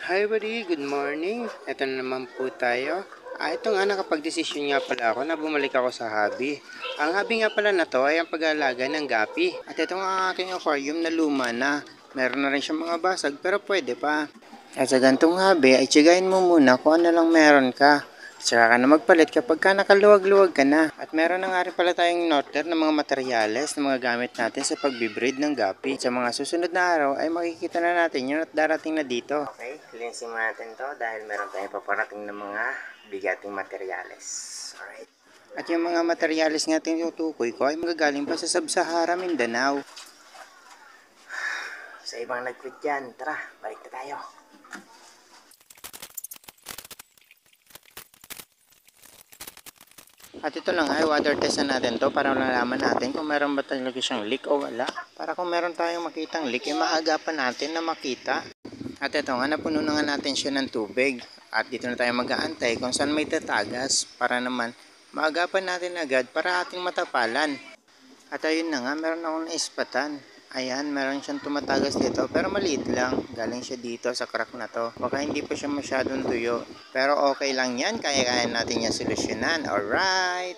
Hi buddy, good morning. Ito na naman po tayo. Ito nga nakapag-desisyon nga pala ako na bumalik ako sa hobby. Ang hobby nga pala na to ay ang pag-aalaga ng gapi. At ito nga ang aking aquarium na luma na. Meron na rin siyang mga basag pero pwede pa. At sa gantong hobby ay tiyagain mo muna kung ano lang meron ka. Saka ka na magpalit kapag ka nakaluwag-luwag ka na. At meron na nga rin pala tayong noter ng mga materyales na mga gamit natin sa pagbibreed ng gapi. Sa mga susunod na araw ay makikita na natin yun at darating na dito. Okay, linsin mo natin to dahil meron tayong paparating ng mga bigating materyales. Alright. At yung mga materyales nga tinutukoy ko ay magagaling pa sa Sub-Sahara, Mindanao. Sa ibang nag-quit yan, tara, balik na tayo. At ito lang ay water test na natin to para nalaman natin kung meron ba talaga siyang leak o wala. Para kung meron tayong makitang leak, ay maagapan natin na makita. At ito nga, napuno na nga natin siya ng tubig. At dito na tayo mag-aantay kung saan may tatagas para naman maagapan natin agad para ating matapalan. At ayun na nga, meron akong naispatan. Ayan, meron siyang tumatagas dito pero maliit lang. Galing siya dito sa crack na to. Baka hindi pa siya masyadong tuyo. Pero okay lang yan, kaya-kaya natin yan solusyonan. Alright!